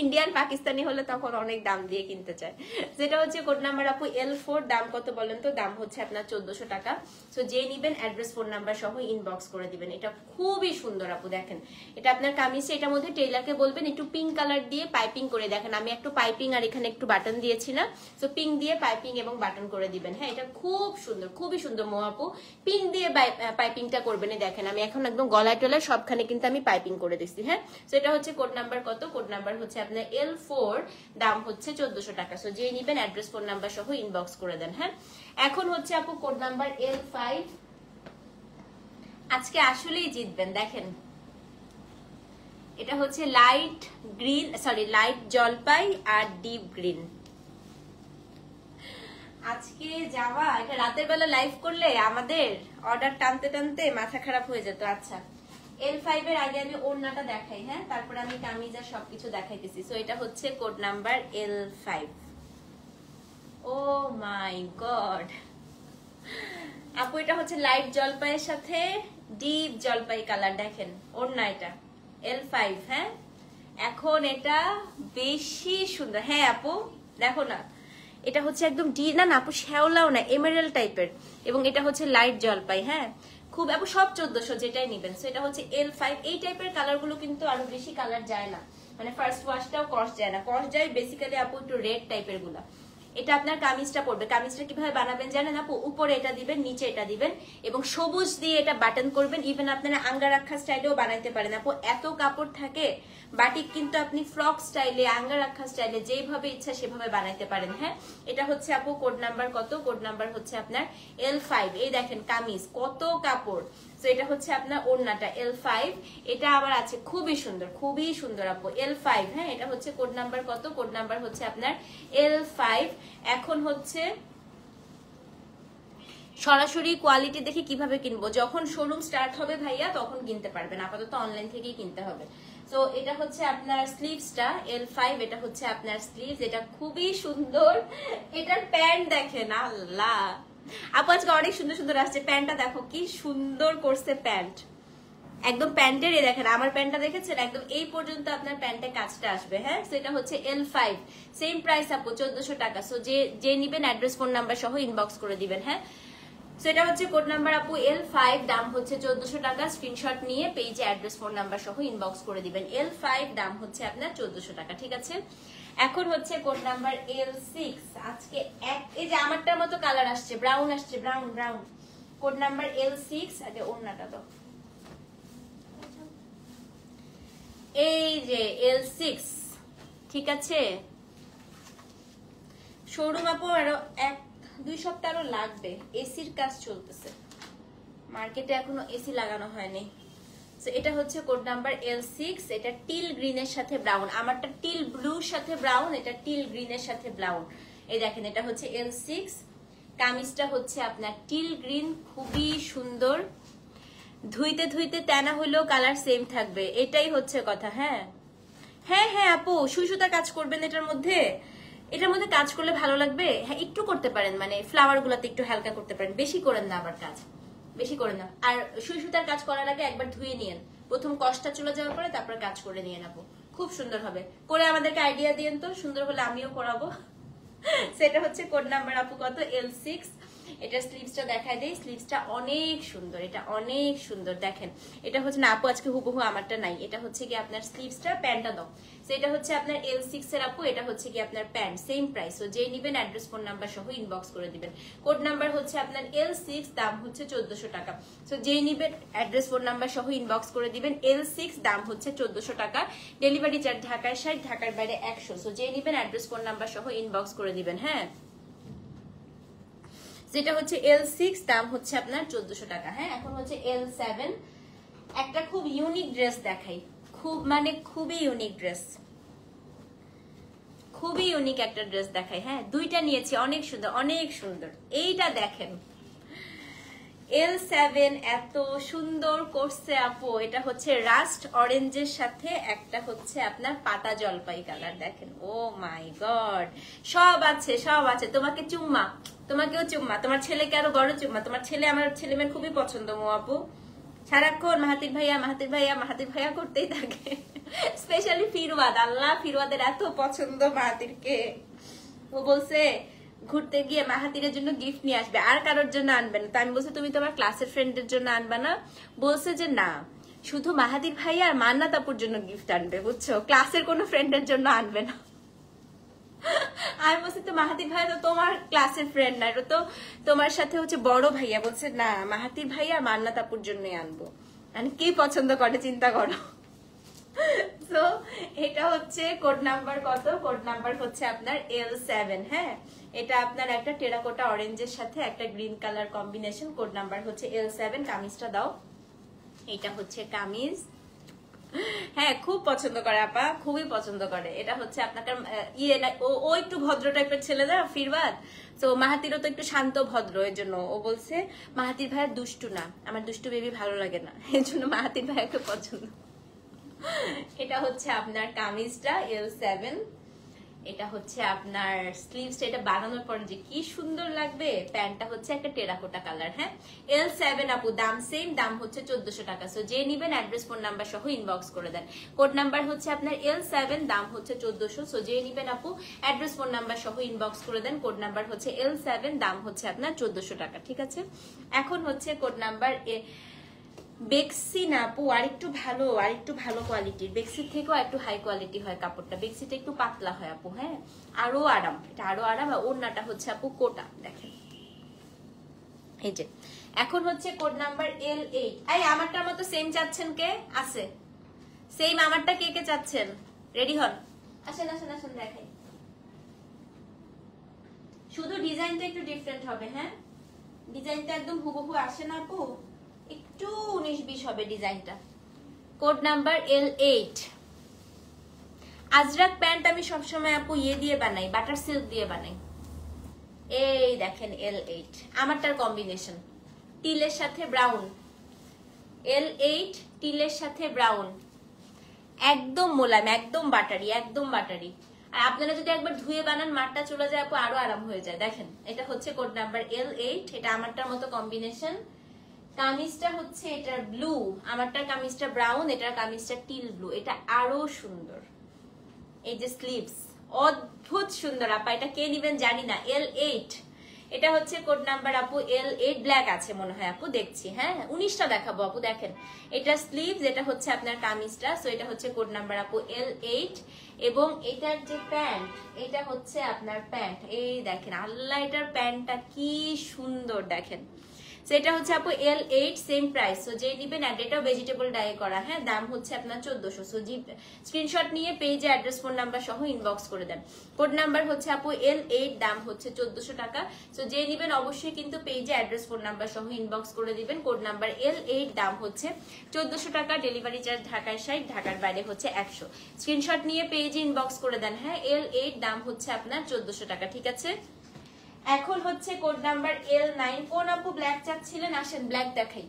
ইন্ডিয়ান পাকিস্তানি হলে তখন অনেক দাম দিয়ে কিনতে চায়। যেটা হচ্ছে কোড নাম্বার আপু L4, দাম কত বলেন তো? দাম হচ্ছে আপনার 1400 টাকা। সো যে নিবেন অ্যাড্রেস ফোন নাম্বার সহ ইনবক্স করে দিবেন। এটা খুবই সুন্দর আপু, দেখেন এটা আপনার কামিজে, এটার মধ্যে টেইলারকে বলবেন একটু পিঙ্ক কালার দিয়ে পাইপিং করে, দেখেন আমি একটু পাইপিং আর এখানে একটু বাটন দিয়েছি না, সো পিঙ্ক দিয়ে পাইপিং এবং বাটন করে দিবেন। হ্যাঁ, এটা খুব সুন্দর, খুবই সুন্দর মো আপু, পিঙ্ক দিয়ে পাইপিংটা করবেন। দেখেন আমি এখন একদম গলায় টলায় সবখানে কিন্তু আমি পাইপিং করে দিচ্ছি। হ্যাঁ, সো এটা হচ্ছে কোড নাম্বার কত? কোড নাম্বার হচ্ছে আপনার L4, দাম হচ্ছে 1400 টাকা। সো যে নিবেন অ্যাড্রেস ফোন নাম্বার সহ ইনবক্স করে দেন। হ্যাঁ, এখন হচ্ছে আপু কোড নাম্বার L5, আজকে আসলেই জিতবেন। দেখেন এটা হচ্ছে লাইট গ্রিন, সরি লাইট জলপাই আর ডিপ গ্রিন। আজকে যাওয়া, এটা রাতের বেলা লাইভ করলে আমাদের অর্ডার টানতে টানতে মাথা খারাপ হয়ে যেত। আচ্ছা, L5 এর আগে আমি ওড়নাটা দেখাই, হ্যাঁ, তারপরে আমি কামিজ আর সবকিছু দেখাইতেছি। সো এটা হচ্ছে কোড নাম্বার L5। ও মাই গড আপু, এটা হচ্ছে লাইট জলপাইয়ের সাথে ডিপ জলপাই কালার। দেখেন ওড়না, এটা L5। হ্যাঁ, এখন এটা বেশি সুন্দর। হ্যাঁ আপু দেখো না, এটা হচ্ছে একদম না না আপু, শ্যাওলাও না, এমেরাল্ড টাইপের, এবং এটা হচ্ছে লাইট জলপাই। হ্যাঁ, খুব আপু সব 1400 যেটাই নিবেন। সো এটা হচ্ছে L5। এই টাইপের কালার গুলো কিন্তু আরো বেশি কালার যায় না, মানে ফার্স্ট ওয়াশটাও কস যায় না, কস যায় বেসিক্যালি আপু একটু রেড টাইপের গুলা। এটা আপনার কামিজটা পড়বে। কামিজটা কিভাবে বানাবেন জানেন আপু? উপরে এটা দিবেন, নিচে এটা দিবেন, এবং সবুজ দিয়ে এটা বাটন করবেন। ইভেন আপনারা আঙ্গারাক্ষা স্টাইলেও বানাইতে পারেন আপু, এত কাপড় থাকে। বাটিক কিন্তু আপনি ফ্রক স্টাইলে, আঙ্গারাক্ষা স্টাইলে যেভাবে ইচ্ছা সেভাবে বানাইতে পারেন। হ্যাঁ, এটা হচ্ছে আপু কোড নাম্বার কত? কোড নাম্বার হচ্ছে আপনার L5। এই দেখেন কামিজ কত কাপড়। তো এটা হচ্ছে আপনার ওড়নাটা L5। এটা আবার আছে খুবই সুন্দর, খুবই সুন্দর আপু, L5। হ্যাঁ, এটা হচ্ছে কোড নাম্বার কত? কোড নাম্বার হচ্ছে আপনার L5। এখন হচ্ছে সরাসরি কোয়ালিটি দেখে কিভাবে কিনবো? যখন শোরুম স্টার্ট হবে ভাইয়া তখন কিনতে পারবেন, আপাতত অনলাইন থেকেই কিনতে হবে। তো এটা হচ্ছে আপনার স্লিভসটা L5, এটা হচ্ছে আপনার স্লিভস, এটা খুবই সুন্দর। এটার প্যান্ট দেখেন, আল্লাহ আপু আজকে অনেক সুন্দর সুন্দর আসছে। প্যান্টটা দেখো কি সুন্দর করছে, প্যান্ট একদম প্যান্টের, দেখেন আমার প্যান্টটা দেখেছেন, একদম এই পর্যন্ত আপনার প্যান্টে কাজটা আসবে। হ্যাঁ, সো এটা হচ্ছে L5, সেম প্রাইস আপু 1400 টাকা। সো যে নিবেন অ্যাড্রেস ফোন নাম্বার সহ ইনবক্স করে দিবেন। হ্যাঁ, সো এটা হচ্ছে কোড নাম্বার আপু L5, দাম হচ্ছে 1400 টাকা। স্ক্রিনশট নিয়ে পেজে অ্যাড্রেস ফোন নাম্বার সহ ইনবক্স করে দিবেন। L5, দাম হচ্ছে আপনার 1400 টাকা। ঠিক আছে, এখন হচ্ছে কোড নাম্বার L6। আজকে এই যে আমারটার মতো কালার আসছে, ব্রাউন আসছে, brown brown. Code number L6, আগে ওড়নাটা দাও। এই যে L6, ঠিক আছে। শোরুম আপু আরো 1-2 সপ্তাহ আরো লাগবে, এসির কাজ চলতেছে, মার্কেটে এখনো এসি লাগানো হয়নি। সো এটা হচ্ছে কোড নাম্বার L6। এটা টিল গ্রিনের সাথে ব্রাউন, আমারটা টিল ব্লুর সাথে ব্রাউন, এটা টিল গ্রিনের সাথে ব্রাউন। এই দেখেন এটা হচ্ছে L6। কামিজটা হচ্ছে আপনার টিল গ্রিন, খুবই সুন্দর, ধুইতে ধুইতে তেনা হলেও কালার সেম থাকবে, এটাই হচ্ছে কথা। হ্যাঁ হ্যাঁ হ্যাঁ আপু, সুই সুতা কাজ করবেন এটার মধ্যে, এটার মধ্যে কাজ করলে ভালো লাগবে। হ্যাঁ, একটু করতে পারেন, মানে ফ্লাওয়ার গুলাতে একটু হালকা করতে পারেন, বেশি করেন না আবার কাজ, বেশি করেন না। আর সুই সুতার কাজ করার আগে একবার ধুয়ে নিয়েন, প্রথম কষ্টটা চলে যাওয়ার পরে তারপর কাজ করে নিয়ে নেবো, খুব সুন্দর হবে। করে আমাদেরকে আইডিয়া দিয়েন তো, সুন্দর হলে আমিও করাবো। সেটা হচ্ছে কোড নাম্বার আপু কত? L6। এটা স্লিভসটা দেখাই দেই, স্লিভসটা অনেক সুন্দর, এটা অনেক সুন্দর। দেখেন এটা হচ্ছে না আপু, আজকে হুবহু আমারটা নাই, এটা হচ্ছে কি আপনার স্লিভসটা, প্যান্টটা দাও। সেটা হচ্ছে আপনার L6 এর আপু, এটা হচ্ছে কি আপনার প্যান্ট, সেম প্রাইস। সো যেই নিবেন অ্যাড্রেস ফোন নাম্বার সহ ইনবক্স করে দিবেন। কোড নাম্বার হচ্ছে আপনার L6, দাম হচ্ছে 1400 টাকা। সো যেই নিবেন অ্যাড্রেস ফোন নাম্বার সহ ইনবক্স করে দিবেন। L6, দাম হচ্ছে 1400 টাকা। ডেলিভারি চার্জ ঢাকায় 60, ঢাকার বাইরে 100। সো যেই নিবেন অ্যাড্রেস ফোন নাম্বার সহ ইনবক্স করে দিবেন। হ্যাঁ, যেটা হচ্ছে L6, দাম হচ্ছে আপনার 1400 টাকা। হ্যাঁ, এখন হচ্ছে L7। একটা খুব ইউনিক ড্রেস দেখাই, খুব মানে খুবই ইউনিক ড্রেস, খুবই ইউনিক একটা ড্রেস দেখাই। হ্যাঁ, দুইটা নিয়েছি, অনেক সুন্দর, অনেক সুন্দর। এইটা দেখেন L7, এত সুন্দর করছে আপু। এটা হচ্ছে রাস্ট অরেঞ্জের সাথে একটা হচ্ছে আপনার পাতা জলপাই কালার। দেখেন, ও মাই গড, সব আছে, সব আছে। তোমাকে চুম্মা, তোমাকেও চুম্মা, তোমার ছেলেকে আরো বড় চুম্মা। তোমার ছেলে, আমার ছেলে মেয়ের খুবই পছন্দ মো আপু, সারাক্ষণ মাহাতির ভাইয়া মাহাতির ভাইয়া মাহাতির ভাইয়া করতেই থাকে। স্পেশালি ফিরওয়াদ, আল্লাহ ফিরওয়াদের এত পছন্দ মাহাতিরকে। ও বলছে ঘুরতে গিয়ে মাহাতিরের জন্য গিফট নিয়ে আসবে, আর কারোর জন্য আনবে না। তো আমি বলছি তুমি তোমার ক্লাসের ফ্রেন্ডের জন্য আনবে না? বলছে যে না, শুধু মাহাতির ভাইয়া আর মান্নাত আপুর জন্য গিফট আনবে, বুঝছো, ক্লাসের কোনো ফ্রেন্ডের জন্য আনবে না। আমি বলছি তো মাহাতির ভাইয়া তো তোমার ক্লাসের ফ্রেন্ড না, এটা তো তোমার সাথে হচ্ছে বড় ভাইয়া। বলছে না, মাহাতির ভাইয়া আর মান্নাত আপুর জন্যই আনবো। মানে কি পছন্দ করে চিন্তা করো। তো এটা হচ্ছে কোড নাম্বার কত? কোড নাম্বার হচ্ছে আপনার L7। হ্যাঁ, এটা আপনার একটা টেরাকোটা অরেঞ্জের সাথে একটা green colour combination. Code number হচ্ছে L7। কামিজটা দাও। এটা হচ্ছে কামিজ। হ্যাঁ, খুব পছন্দ করে আপা, খুবই পছন্দ করে। এটা হচ্ছে আপনাকে ও একটু ভদ্র টাইপের ছেলে না ফিরবাদ, তো মাহাতিরও তো একটু শান্ত ভদ্র, এর জন্য ও বলছে মাহাতির ভাইয়ের দুষ্টু না, আমার দুষ্টু বেবি ভালো লাগে না, এর জন্য মাহাতির ভাইয়াকে পছন্দ। এটা হচ্ছে আপনার কামিজটা L7। এটা হচ্ছে আপনার স্লিভসটা, এটা বানানোর পর যে কি সুন্দর লাগবে। প্যান্টটা হচ্ছে একটা টেরাকোটা কালার। হ্যাঁ, L7 আপু, দাম সেম, দাম হচ্ছে 1400 টাকা। সো যে নিবেন অ্যাড্রেস ফোন নাম্বার সহ ইনবক্স করে দেন। কোড নাম্বার হচ্ছে আপনার L7, দাম হচ্ছে 1400। সো যে নিবেন আপু অ্যাড্রেস ফোন নাম্বার সহ ইনবক্স করে দেন। কোড নাম্বার হচ্ছে L7, দাম হচ্ছে আপনার 1400 টাকা। ঠিক আছে, এখন হচ্ছে কোড নাম্বার বেক্সি না আপু, আরেকটু ভালো কোয়ালিটির। বেক্সির থেকেও একটু হাই কোয়ালিটি হয় কাপড়টা। বেক্সিটা একটু পাতলা হয় আপু। হ্যাঁ, আরো আরাম, এটা আরো আরাম। আর ওড়নাটা হচ্ছে আপু কোটা, দেখেন এই যে। এখন হচ্ছে কোড নাম্বার L8। এই আমারটার মতো সেম চাচ্ছেন কে? আছে সেম আমারটা, কে কে চাচ্ছেন? রেডি হন, আসেন আসেন আসেন, দেখাই। শুধু ডিজাইনটা একটু ডিফারেন্ট হবে। হ্যাঁ, ডিজাইনটা একদম হুবহু আসে না আপু, একটু 19-20 হবে ডিজাইনটা। Code number L8। Ajrak pant আমি সবসময় আপু ইয়ে দিয়ে বানাই, বাটার সিল্ক দিয়ে বানাই। এই দেখেন L8, আমারটার কম্বিনেশন টিলের সাথে ব্রাউন। L8 টিলের সাথে ব্রাউন, একদম মোলায়েম, একদম বাটারি, একদম বাটারি। আর আপনারা যদি একবার ধুয়ে বানান মারটা চলে যায় আপু, আরো আরাম হয়ে যায়। দেখেন এটা হচ্ছে কোড নাম্বার L8, এটা আমারটার মতো কম্বিনেশন। কামিজটা হচ্ছে এটার ব্লু, আমারটার কামিজটা ব্রাউন, এটার কামিজটা টিল ব্লু, এটা আরো সুন্দর। এই যে স্লিভস, অদ্ভুত সুন্দর আপা। এটা কে নিবেন জানি না। L8, এটা হচ্ছে কোড নাম্বার আপু L8। ব্ল্যাক আছে মনে হয় আপু, দেখছি। হ্যাঁ, 19টা দেখাবো আপু, দেখেন এটা স্লিভস, এটা হচ্ছে আপনার কামিজটা। সো এটা হচ্ছে কোড নাম্বার আপু L8। এবং এটার যে প্যান্ট, এটা হচ্ছে আপনার প্যান্ট। এই দেখেন আল্লাহ, এটার প্যান্টটা কি সুন্দর, দেখেন। সেটা হচ্ছে আপু L8, সেম প্রাইস। সো যে নিবেন, এটাও ভেজিটেবল ডাই করা। হ্যাঁ, দাম হচ্ছে আপনার 1400। সো জি স্ক্রিনশট নিয়ে পেজে অ্যাড্রেস ফোন নাম্বার সহ ইনবক্স করে দেন। কোড নাম্বার হচ্ছে আপু L8, দাম হচ্ছে 1400 টাকা। সো যে নিবেন অবশ্যই কিন্তু পেজে অ্যাড্রেস ফোন নাম্বার সহ ইনবক্স করে দিবেন। কোড নাম্বার L8, দাম হচ্ছে 1400 টাকা। ডেলিভারি চার্জ ঢাকার 60, ঢাকার বাইরে হচ্ছে 100। স্ক্রিনশট নিয়ে পেজে ইনবক্স করে দেন। হ্যাঁ, L8, দাম হচ্ছে আপনার 1400 টাকা। ঠিক আছে, এখন হচ্ছে কোড নাম্বার L9। কোন আপু ব্ল্যাক চাচ্ছিলেন? আসেন ব্ল্যাক দেখাই।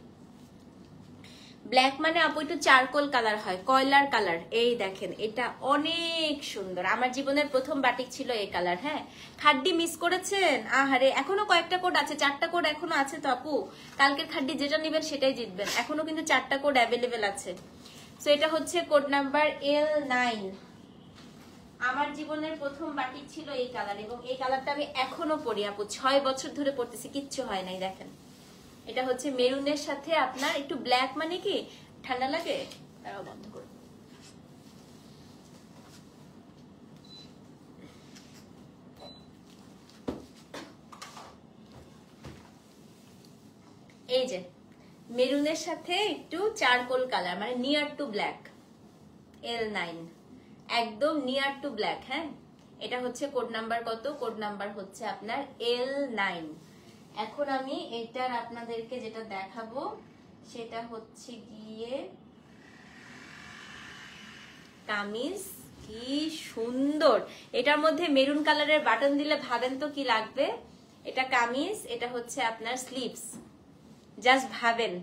ব্ল্যাক মানে আপু একটু চারকোল কালার হয়, কয়লার কালার। এই দেখেন এটা অনেক সুন্দর, আমার জীবনের প্রথম বাটিক ছিল এই কালার। হ্যাঁ, খাড্ডি মিস করেছেন? আহারে, এখনো কয়েকটা কোড আছে, 4টা কোড এখনো আছে তো আপু। কালকের খাড্ডি যেটা নেবেন সেটাই জিতবেন, এখনো কিন্তু 4টা কোড অ্যাভেলেবেল আছে। সো এটা হচ্ছে কোড নাম্বার L9। আমার জীবনের প্রথম বাটিক ছিল এই কালার, এবং এই কালারটা আমি এখনো পরি আপু, 6 বছর ধরে পরতেছি, কিচ্ছু হয় নাই। দেখেন এটা হচ্ছে মেরুনের সাথে আপনার একটু ব্ল্যাক, মানে কি ঠান্ডা লাগে, বন্ধ করুন। এই যে মেরুনের সাথে একটু চারকোল কালার, মানে নিয়ার টু ব্ল্যাক। L9, একদম নিয়ার টু ব্ল্যাক। হ্যাঁ, এটা হচ্ছে কোড নাম্বার কত? কোড নাম্বার হচ্ছে আপনার L9। এখন আমি এটার আপনাদেরকে যেটা দেখাবো সেটা হচ্ছে গিয়ে কামিজ। কি সুন্দর, এটার মধ্যে মেরুন কালারের বাটন দিলে ভাবেন তো কি লাগবে। এটা কামিজ, এটা হচ্ছে আপনার স্লিভস, জাস্ট ভাবেন।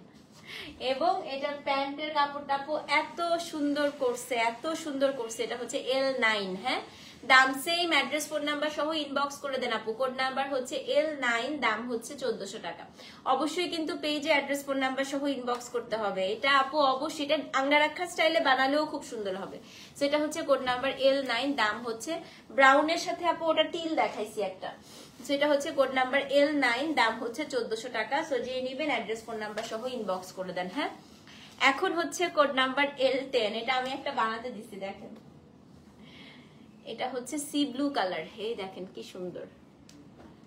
এবং এটার প্যান্টের কাপড়টা এত সুন্দর করছে, এত সুন্দর করছে। এটা হচ্ছে L9। হ্যাঁ, দাম সেম, অ্যাড্রেস ফোন নাম্বার সহ ইনবক্স করে দেন আপু। কোড নাম্বার হচ্ছে L9, দাম হচ্ছে 1400 টাকা। অবশ্যই কিন্তু পেজে অ্যাড্রেস ফোন নাম্বার সহ ইনবক্স করতে হবে। এটা আপু অবশ্যই, এটা আঙ্গারাক্ষা স্টাইলে বানালেও খুব সুন্দর হবে। সেটা হচ্ছে কোড নাম্বার L9, দাম হচ্ছে ব্রাউনের সাথে আপু ওটা টিল দেখাইছি একটা, সেটা হচ্ছে কোড নাম্বার L9, দাম হচ্ছে 1400 টাকা। সো যে নিবেন অ্যাড্রেস ফোন নাম্বার সহ ইনবক্স করে দেন। হ্যাঁ, এখন হচ্ছে কোড নাম্বার L10, এটা আমি একটা বানাতে দিছি, দেখেন এটা হচ্ছে সি ব্লু কালার। এই দেখেন কি সুন্দর,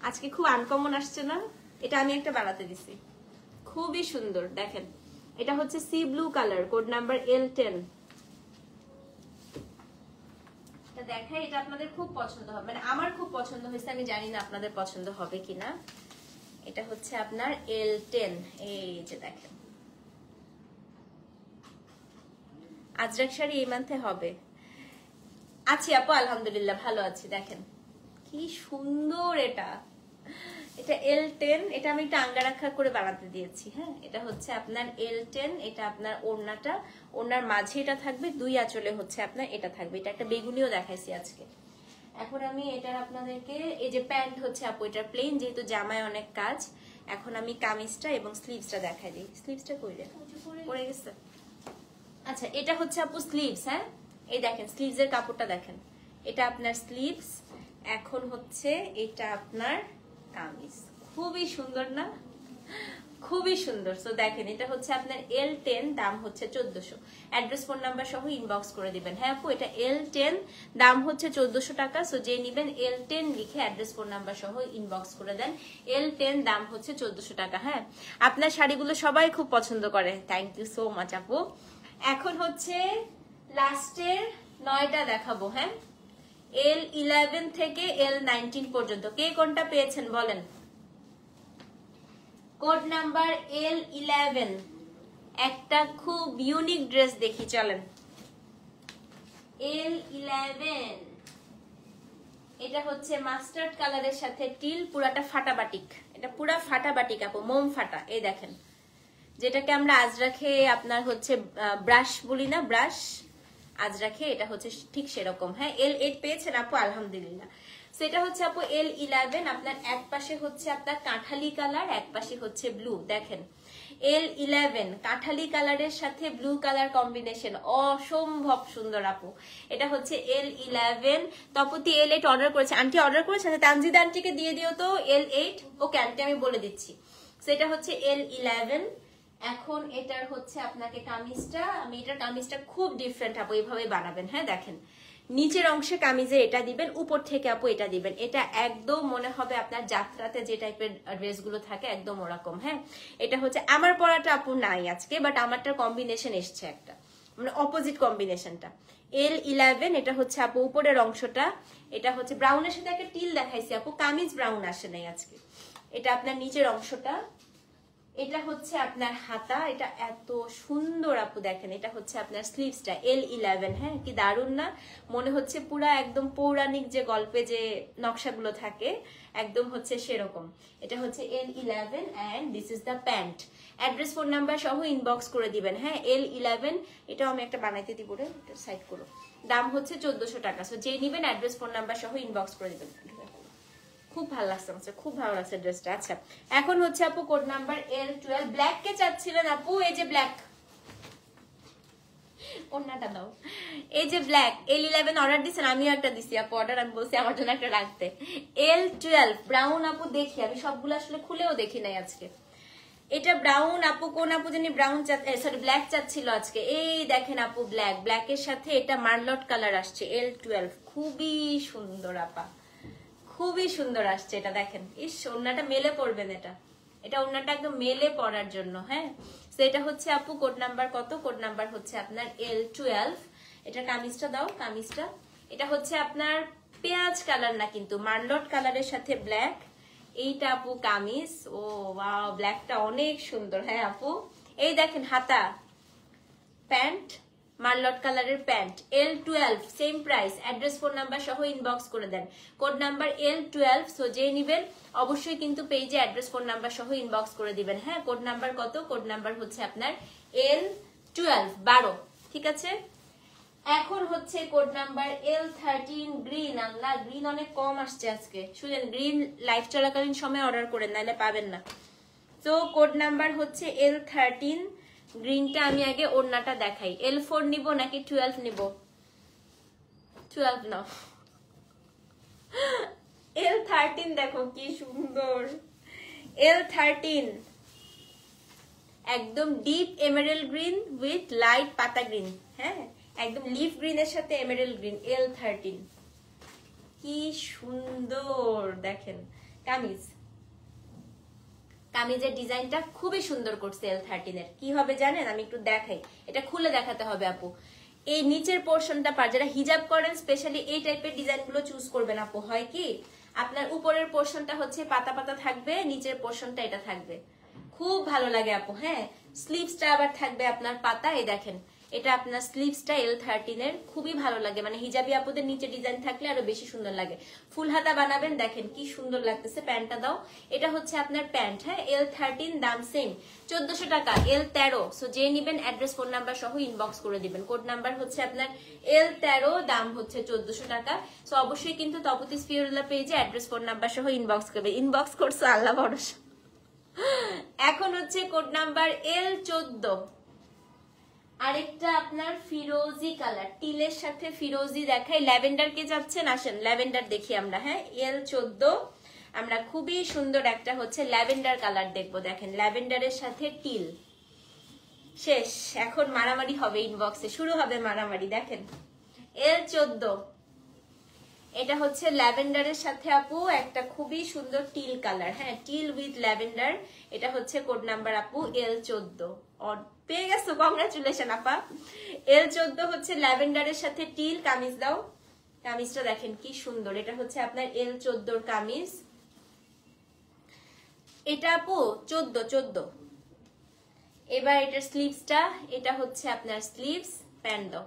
আজকে খুব আনকমন আসছে না? এটা আমি একটা বানাতে দিছি, খুবই সুন্দর। দেখেন এটা হচ্ছে C blue colour, code number L10। দেখাই, এটা আপনাদের খুব পছন্দ হবে, মানে আমার খুব পছন্দ হয়েছে, আমি জানি না আপনাদের পছন্দ হবে কিনা। এটা হচ্ছে আপনার L10। এই যে দেখেন, আজরাক শাড়ি এই মান্থে হবে। আছি আপু, আলহামদুলিল্লাহ ভালো আছি। দেখেন কি সুন্দর এটা, এটা L10, এটা আমি একটু আঙ্গারাক্ষা করে বানাতে দিয়েছি। হ্যাঁ, এটা হচ্ছে আপনার L10, এটা আপনার ওড়নাটা, ওড়নার মাঝে এটা থাকবে, দুই আঁচলে হচ্ছে আপনার এটা থাকবে। এটা একটা বেগুনিও দেখাইছি আজকে। এখন আমি এটার আপনাদেরকে, এই যে প্যান্ট হচ্ছে আপু এটা প্লেন, যেহেতু জামায় অনেক কাজ। এখন আমি কামিজটা এবং স্লিভসটা দেখাই দিই। স্লিভসটা কই রে, পড়ে গেছে। আচ্ছা, এটা হচ্ছে আপু স্লিভস। হ্যাঁ, এই দেখেন স্লিভসের কাপড়টা দেখেন, এটা আপনার স্লিভস। এখন হচ্ছে এটা আপনার কামিজ, খুবই সুন্দর না? খুবই সুন্দর। সো দেখেন এটা হচ্ছে আপনার L10, দাম হচ্ছে 1400। অ্যাড্রেস ফোন নাম্বার সহ ইনবক্স করে দিবেন। হ্যাঁ আপু, এটা L10, দাম হচ্ছে 1400 টাকা। সো যে নিবেন L10 লিখে অ্যাড্রেস ফোন নাম্বার সহ ইনবক্স করে দেন। L10, দাম হচ্ছে 1400 টাকা। হ্যাঁ, আপনার শাড়িগুলো সবাই খুব পছন্দ করে। থ্যাংক ইউ সো মাচ আপু। এখন হচ্ছে লাস্টের 9টা দেখাবো। হ্যাঁ, L11 থেকে L19 পর্যন্ত কে কোনটা পেয়েছেন বলেন। কোড নাম্বার L11, একটা খুব ইউনিক ড্রেস দেখি, চলেন। L11, এটা হচ্ছে মাস্টার্ড কালারের সাথে টিল, পুরাটা ফাটা বাটিক। এটা পুরা ফাটা বাটিক আপু, মোম ফাটা। এই দেখেন, যেটাকে আমরা আজরাখে আপনার হচ্ছে ব্রাশ বলি না, ব্রাশ আজরাখে, এটা হচ্ছে ঠিক সেরকম। হ্যাঁ, L8 পেয়েছেন আপু, আলহামদুলিল্লাহ। সেটা হচ্ছে আপু L11, আপনার এক পাশে হচ্ছে আপনার কাঁঠালি কালার, এক পাশে হচ্ছে ব্লু। দেখেন L11 কাঁঠালি কালারের সাথে ব্লু কালার কম্বিনেশন, অসম্ভব সুন্দর আপু। এটা হচ্ছে L11। তপতি L8 অর্ডার করেছে, আন্টি অর্ডার করেছে, তানজিদ আন্টিকে দিয়ে দিও তো L8। ওকে আন্টি, আমি বলে দিচ্ছি। সেটা হচ্ছে L11। এখন এটার হচ্ছে আপনাকে কামিজটা, আমি এটার কামিজটা খুব ডিফারেন্ট আপু, এইভাবে বানাবেন। হ্যাঁ দেখেন, নিচের অংশে কামিজে এটা দিবেন, উপর থেকে আপু এটা দিবেন। এটা একদম মনে হবে আপনার যাত্রাতে যে টাইপের ড্রেসগুলো থাকে একদম ওরকম। হ্যাঁ, এটা হচ্ছে আমার পরাটা আপু নাই আজকে, বাট আমারটা কম্বিনেশন এসছে একটা, মানে অপোজিট কম্বিনেশনটা। L11, এটা হচ্ছে আপু উপরের অংশটা, এটা হচ্ছে ব্রাউনের সাথে একটা টিল দেখাইছি আপু, কামিজ ব্রাউন আসে নাই আজকে। এটা আপনার নিচের অংশটা, এটা হচ্ছে আপনার হাতা, এটা এত সুন্দর আপু। দেখেন এটা হচ্ছে আপনার স্লিভসটা L11। হ্যাঁ, কি দারুণ না? মনে হচ্ছে পুরা একদম পৌরাণিক যে গল্পে যে নকশাগুলো থাকে একদম হচ্ছে সেরকম। এটা হচ্ছে L11 and this is the pant. Address phone number সহ ইনবক্স করে দিবেন। হ্যাঁ, L11, এটাও আমি একটা বানাইতে দিব রে, এটা সাইড করো। দাম হচ্ছে 1400 টাকা। সো যে নিবেন অ্যাড্রেস ফোন নাম্বার সহ ইনবক্স করে দিবেন। খুব ভালো লাগছে আমার, খুব ভালো লাগছে ড্রেসটা। আচ্ছা, এখন হচ্ছে আপু কোড নাম্বার L12। ব্ল্যাক কে চাচ্ছিলেন আপু? এই যে ব্ল্যাক, ওন্নাটা দাও। এই যে ব্ল্যাক L11 অর্ডার দিছেন, আমিও একটা দিছি আপু অর্ডার, আমি বলছি আমার জন্য একটা রাখতে। L12 ব্রাউন আপু, দেখি আমি সবগুলো আসলে খুলেও দেখি নাই আজকে। এটা ব্রাউন আপু, কোন আপু জানি ব্রাউন সরি ব্ল্যাক চাচ্ছিল আজকে। এই দেখেন আপু ব্ল্যাক, ব্ল্যাকের সাথে এটা মার্লট কালার আসছে। L12 খুবই সুন্দর আপা, খুবই সুন্দর আসছে এটা। দেখেন, ইস ওড়নাটা মেলে পড়বেন, এটা এটা ওড়নাটা একদম মেলে পড়ার জন্য। হ্যাঁ, সেটা হচ্ছে আপু কোড নাম্বার কত? কোড নাম্বার হচ্ছে আপনার L12। এটা কামিজটা দাও, কামিজটা। এটা হচ্ছে আপনার পেঁয়াজ কালার না, কিন্তু মার্লট কালারের সাথে ব্ল্যাক। এইটা আপু কামিজ। ও ওয়াও, ব্ল্যাকটা অনেক সুন্দর। হ্যাঁ আপু, এই দেখেন হাতা, প্যান্ট মার্লট কালারের pant. L12 same price. Address phone number সহ ইনবক্স করে দেন। Code number L12। সো যে নিবেন অবশ্যই কিন্তু পেজে অ্যাড্রেস ফোন নাম্বার সহ ইনবক্স করে দিবেন। হ্যাঁ, কোড নাম্বার কত? কোড নাম্বার হচ্ছে আপনার L12, 12। ঠিক আছে, এখন হচ্ছে কোড নাম্বার L13 গ্রিন। আল্লাহ, গ্রিন অনেক কম আসছে আজকে। শুনেন, গ্রিন লাইভ চলাকালীন সময় অর্ডার করেন, নাহলে পাবেন না। তো কোড নাম্বার হচ্ছে L13 গ্রিনটা। আমি আগে ওড়নাটা দেখাই। L4 নিব নাকি 12 নিব? 12 নাও। L13 দেখো কি সুন্দর। L13 একদম deep emerald green with light পাতা গ্রিন। হ্যাঁ, একদম লিফ গ্রিনের সাথে এমেরাল্ড গ্রিন। L13 কি সুন্দর দেখেন। কামিজের ডিজাইনটা খুবই সুন্দর করছে L13 এর। কি হবে জানেন? আমি একটু দেখাই, এটা খুলে দেখাতে হবে আপু। এই নিচের পোর্শনটা পার, যারা হিজাব করেন স্পেশালি এই টাইপের ডিজাইন গুলো চুজ করবেন আপু। হয় কি, আপনার উপরের পোর্শনটা হচ্ছে পাতা পাতা থাকবে, নিচের পোর্শনটা এটা থাকবে, খুব ভালো লাগে আপু। হ্যাঁ, স্লিভসটা আবার থাকবে আপনার পাতা। এই দেখেন, এটা আপনার স্লিভসটা L13 এর, খুবই ভালো লাগে। মানে হিজাবি আপুদের নিচে ডিজাইন থাকলে আরো বেশি সুন্দর লাগে। ফুল হাতা বানাবেন, দেখেন কি সুন্দর লাগতেছে। প্যান্টটা দাও, এটা হচ্ছে আপনার প্যান্ট। হ্যাঁ, L13 দাম সেম 1400 টাকা। L13, সো যে নিবেন অ্যাড্রেস ফোন নাম্বার সহ ইনবক্স করে দিবেন। কোড নাম্বার হচ্ছে আপনার L13, দাম হচ্ছে 1400 টাকা। সো অবশ্যই কিন্তু তপতিস ফিওরুল্লাহ পেজে অ্যাড্রেস ফোন নাম্বার সহ ইনবক্স করবে। ইনবক্স করছো, আল্লাহ ভরসা। এখন হচ্ছে কোড নাম্বার L14, আরেকটা আপনার ফিরোজি কালার, টিলের সাথে ফিরোজি দেখাই। ল্যাভেন্ডার কে যাচ্ছেন, আসেন ল্যাভেন্ডার দেখি আমরা। হ্যাঁ, L14 আমরা খুবই সুন্দর একটা হচ্ছে ল্যাভেন্ডার কালার দেখবো। দেখেন, ল্যাভেন্ডারের সাথে টিল। শেষ, এখন মারামারি হবে, ইনবক্সে শুরু হবে মারামারি। দেখেন L14, এটা হচ্ছে ল্যাভেন্ডারের সাথে আপু একটা খুবই সুন্দর টিল কালার। হ্যাঁ, টিল উইথ ল্যাভেন্ডার। এটা হচ্ছে কোড নাম্বার আপু L14। পেয়ে গেছো, কংগ্রাচুলেশন আপা। L14 হচ্ছে ল্যাভেন্ডারের সাথে টিল। কামিজ দাও, কামিজটা দেখেন কি সুন্দর। এটা হচ্ছে আপনার L14 কামিজ। এটা আপু 14। এবার এটার স্লিভসটা, এটা হচ্ছে আপনার স্লিভস। প্যান্ট দাও,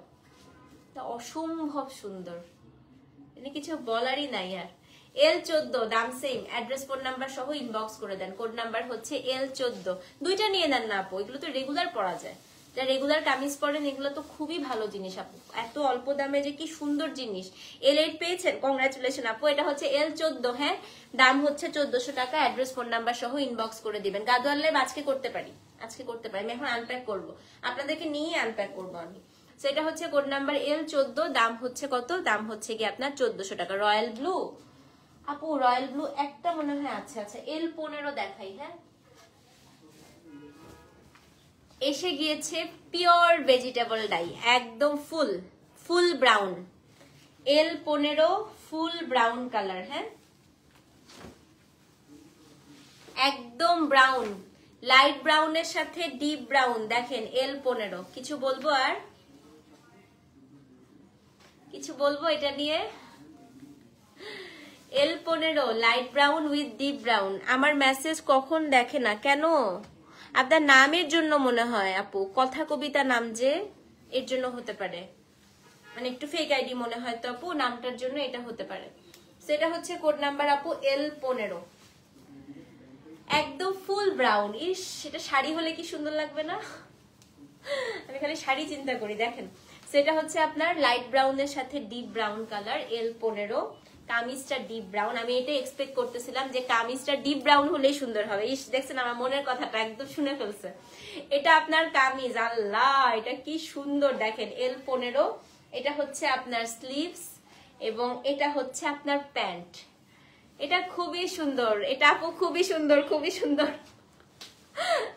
অসম্ভব সুন্দর, কিছু বলারই নাই আর। L14 দাম সেম, অ্যাড্রেস ফোন নাম্বার সহ ইনবক্স করে দেন। কোড নাম্বার হচ্ছে L14। দুইটা নিয়ে নেন না আপু, এগুলো তো রেগুলার পরা যায়। যারা রেগুলার কামিজ পরেন এগুলো তো খুবই ভালো জিনিস আপু। এত অল্প দামে যে কি সুন্দর জিনিস। L8 পেয়েছেন, কংগ্রাচুলেশন আপু। এটা হচ্ছে L14। হ্যাঁ, দাম হচ্ছে 1400 টাকা। অ্যাড্রেস ফোন নাম্বার সহ ইনবক্স করে দিবেন। গাদোয়াল লাইভ আজকে করতে পারি, আমি এখন আনপ্যাক করবো, আপনাদেরকে নিয়ে আনপ্যাক করবো আমি। সেটা হচ্ছে কোড নাম্বার L14, দাম হচ্ছে কত? দাম হচ্ছে কি আপনার 1400 টাকা। রয়্যাল ব্লু আপু, রয়্যাল ব্লু একটা মনে হয় আছে। আচ্ছা, L15 দেখাই। হ্যাঁ, এসে গিয়েছে পিওর ভেজিটেবল ডাই, একদম ফুল ব্রাউন। L15 ফুল ব্রাউন কালার। হ্যাঁ, একদম ব্রাউন, লাইট ব্রাউনের সাথে ডিপ ব্রাউন। দেখেন L15। কিছু বলবো আর কিছু বলবো এটা নিয়ে? L15 light brown with deep brown. আমার মেসেজ কখন দেখে না কেন? আপনার নামের জন্য মনে হয় আপু, কথা কবিতা নাম যে, এর জন্য হতে পারে। মানে একটু ফেক আইডি মনে হয় তো আপু, নামটার জন্য এটা হতে পারে। সেটা হচ্ছে কোড নাম্বার আপু L15, একদম ফুল ব্রাউন। ইস, সেটা শাড়ি হলে কি সুন্দর লাগবে না? আমি খালি শাড়ি চিন্তা করি। দেখেন, সেটা হচ্ছে আপনার লাইট ব্রাউনের সাথে ডিপ ব্রাউন কালার। L15, কামিজটা ডিপ ব্রাউন। আমি এটা এক্সপেক্ট করতেছিলাম যে কামিজটা ডিপ ব্রাউন হলেই সুন্দর হবে। ইস, দেখছেন আমার মনের কথাটা একদম শুনে ফেলছে। এটা আপনার কামিজ। আল্লাহ, এটা কি সুন্দর দেখেন। L15, এটা হচ্ছে আপনার স্লিভস এবং এটা হচ্ছে আপনার প্যান্ট। এটা খুবই সুন্দর, এটা আপু খুবই সুন্দর, খুবই সুন্দর।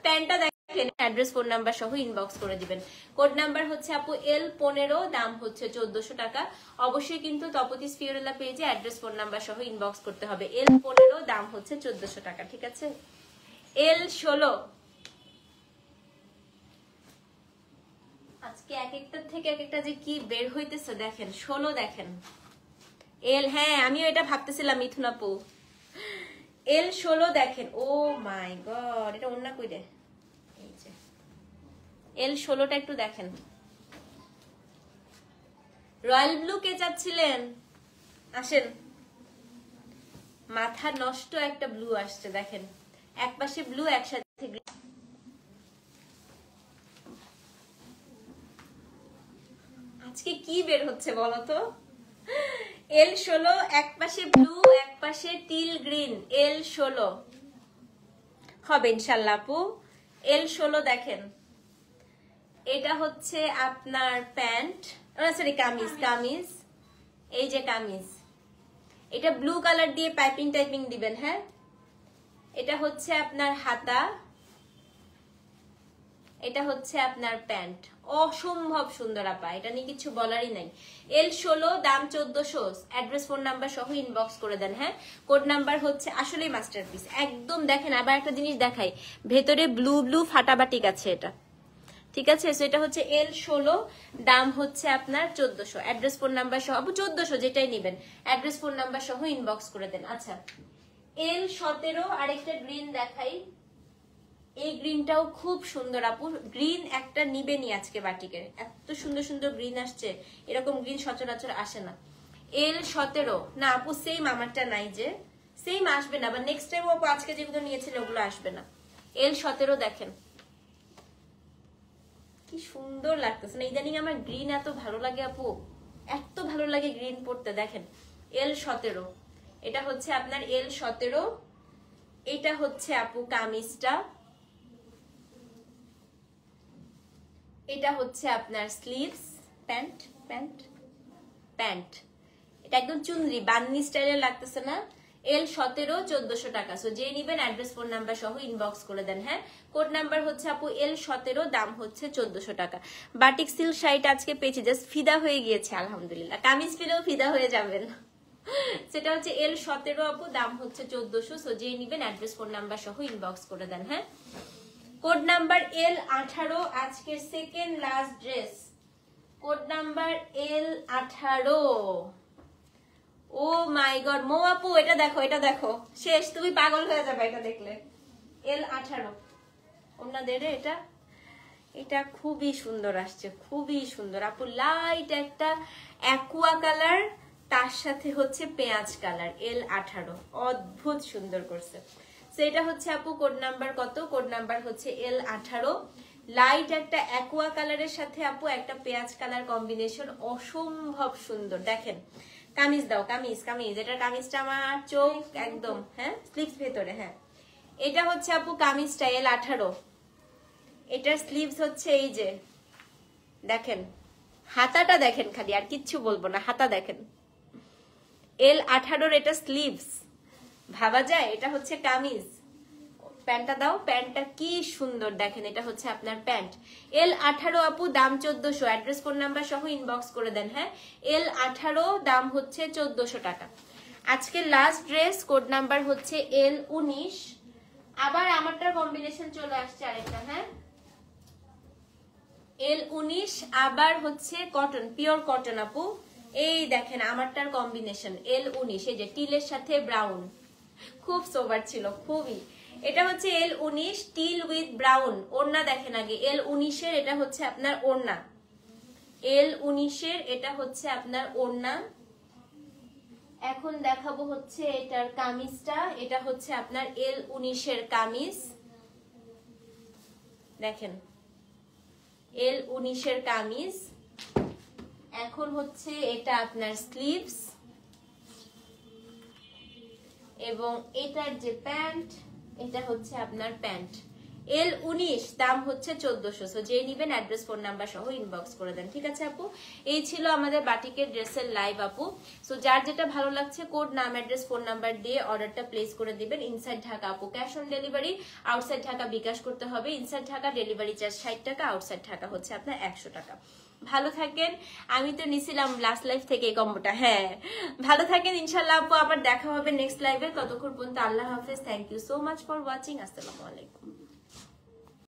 প্যান্টটা দেখেন, অ্যাড্রেস ফোন নাম্বার সহ ইনবক্স করে দিবেন। কোড নাম্বার হচ্ছে আপু L15, দাম হচ্ছে 1400 টাকা। অবশ্যই কিন্তু তপতিস ফিওরুল্লাহ পেজে অ্যাড্রেস ফোন নাম্বার সহ ইনবক্স করতে হবে। L15, দাম হচ্ছে 1400 টাকা। ঠিক আছে। L16, আজকে এক একটার থেকে এক একটা যে কি বের হইতেছে দেখেন। 16 দেখেন। হ্যাঁ, আমিও এটা ভাবতেছিলাম মিথুন আপু। L16 দেখেন। ও মাই গড, এটা অন্য কই রে? এই যে L16টা একটু দেখেন। রয়্যাল ব্লু কে চাচ্ছিলেন? আসেন, মাথা নষ্ট একটা ব্লু আসছে। দেখেন, এক পাশে ব্লু, একসাথে আজকে কি বের হচ্ছে বলো তো? L16 এক পাশে ব্লু এক পাশে টিল গ্রিন, L16 হবে ইনশাল্লাহ আপু। L16 দেখেন, এটা হচ্ছে আপনার প্যান্ট, সরি কামিজ, কামিজ এই যে কামিজ, এটা ব্লু কালার দিয়ে পাইপিং টাইপিং দিবেন। হ্যাঁ, এটা হচ্ছে আপনার হাতা, এটা হচ্ছে আপনার প্যান্ট। অসম্ভব সুন্দর আপা, এটা নিয়ে কিছু বলারই নাই। L16 দাম 1400, অ্যাড্রেস ফোন নাম্বার সহ ইনবক্স করে দেন। হ্যাঁ, কোড নাম্বার হচ্ছে আসলেই মাস্টারপিস একদম। দেখেন আবার একটা জিনিস দেখাই, ভেতরে ব্লু ব্লু ফাটাবাটিক আছে এটা, ঠিক আছে? সো এটা হচ্ছে L16, দাম হচ্ছে আপনার 1400, অ্যাড্রেস ফোন নাম্বার সহ, আপু 1400 যেটাই নেবেন অ্যাড্রেস ফোন নাম্বার সহ ইনবক্স করে দেন। আচ্ছা, L17 আরেকটা গ্রিন দেখাই, এই গ্রিনটাও খুব সুন্দর আপু। গ্রিন একটা নিবেনি আজকে বাটিকের, এত সুন্দর সুন্দর গ্রিন আসছে, এরকম গ্রিন সচরাচর আসে না। L17 না আপু, সেম আমারটা নাই, যে সেম আসবে না, বা নেক্সট টাইম আপু আজকে যেগুলো নিয়েছিল ওগুলো আসবে না। L17 দেখেন কি সুন্দর লাগতেছে না? ইদানিং আমার গ্রিন এত ভালো লাগে আপু, এত ভালো লাগে গ্রিন পরতে। দেখেন L17, এটা হচ্ছে আপনার L17, এটা হচ্ছে আপু কামিজটা, এটা হচ্ছে আপনার স্লিভস, প্যান্ট প্যান্ট প্যান্ট, এটা একদম চুনরি বান্নি স্টাইলের লাগতেছে না? L17 1400 টাকা। সো যে নিবেন অ্যাড্রেস ফোন নাম্বার সহ ইনবক্স করে দেন। হ্যাঁ, কোড নাম্বার হচ্ছে আপু L17, দাম হচ্ছে 1400 টাকা। বাটিক সিল্ক শাড়িটা আজকে পেয়েছি, জাস্ট ফিদা হয়ে গিয়েছে আলহামদুলিল্লাহ। কামিজ পেলেও ফিদা হয়ে যাবেন। সেটা হচ্ছে L17 আপু, দাম হচ্ছে 1400। সো যে নিবেন অ্যাড্রেস ফোন নাম্বার সহ ইনবক্স করে দেন। হ্যাঁ, কোড নাম্বার L18 আজকের second last dress, code number L18। ও মাই গড মো আপু, এটা দেখো, এটা দেখো, শেষ, তুমি পাগল হয়ে যাবে এটা দেখলে। L18 ওনাদের এটা, এটা খুবই সুন্দর আসছে, খুবই সুন্দর আপু। লাইট একটা অ্যাকুয়া কালার, তার সাথে হচ্ছে পেঁয়াজ কালার। L18 অদ্ভুত সুন্দর করছে। সো এটা হচ্ছে আপু কোড নাম্বার কত? কোড নাম্বার হচ্ছে L18। লাইট একটা অ্যাকুয়া কালারের সাথে আপু একটা পেঁয়াজ কালার কম্বিনেশন, অসম্ভব সুন্দর। দেখেন কামিজ দাও, কামিজ কামিজ, এটার কামিজটা আমার চোখ একদম। হ্যাঁ, স্লিভস ভেতরে। হ্যাঁ, এটা হচ্ছে আপু কামিজটা L18, এটার স্লিভস হচ্ছে এই যে দেখেন, হাতাটা দেখেন, খালি আর কিচ্ছু বলবো না, হাতা দেখেন। L18 এটা স্লিভস, ভাবা যায়? এটা হচ্ছে কামিজ, প্যান্টটা দাও, প্যান্টটা কি সুন্দর দেখেন, এটা হচ্ছে আপনার প্যান্ট। L18 আপু, দাম 1400, অ্যাড্রেস ফোন নাম্বার সহ ইনবক্স করে দেন। হ্যাঁ, L18 দাম হচ্ছে 1400 টাকা। আজকে লাস্ট ড্রেস, কোড নাম্বার হচ্ছে L19। আবার আমারটার কম্বিনেশন চলে আসছে আরেকটা। হ্যাঁ, L19 আবার হচ্ছে কটন, পিওর কটন আপু। এই দেখেন আমারটার কম্বিনেশন L19, এই যে টিলের সাথে ব্রাউন, খুব সোবার ছিল খুবই। এটা হচ্ছে L19 টিল উইথ ব্রাউন। ওড়না দেখেন আগে, L19 এর এটা হচ্ছে আপনার ওড়না, L19 এর এটা হচ্ছে আপনার ওড়না। এখন দেখাবো হচ্ছে এটার কামিজটা, এটা হচ্ছে আপনার L19 এর কামিজ। দেখেন L19 এর কামিজ। এখন হচ্ছে এটা আপনার স্লিভস, এবং এটার যে প্যান্ট, এটা হচ্ছে আপনার প্যান্ট। L19 দাম হচ্ছে 1400। সো যে নিবেন অ্যাড্রেস ফোন নাম্বার সহ ইনবক্স করে দেন। ঠিক আছে আপু, এই ছিল আমাদের বাটিকের ড্রেসের লাইভ আপু। সো যার যেটা ভালো লাগছে কোড নাম অ্যাড্রেস ফোন নাম্বার দিয়ে অর্ডারটা প্লেস করে দিবেন। ইনসাইড ঢাকা আপু cash on delivery, outside Dhaka bKash করতে হবে। ইনসাইড ঢাকা ডেলিভারি চার্জ 60 টাকা, আউটসাইড ঢাকা হচ্ছে আপনার 100 টাকা। ভালো থাকেন, আমি তো নিছিলাম লাস্ট লাইভ থেকে এই কম্বোটা। হ্যাঁ, ভালো থাকেন ইনশাল্লাহ আপু, আবার দেখা হবে নেক্সট লাইভে। ততক্ষণ পর্যন্ত আল্লাহ হাফেজ। Thank you so much for watching. আসসালামু আলাইকুম।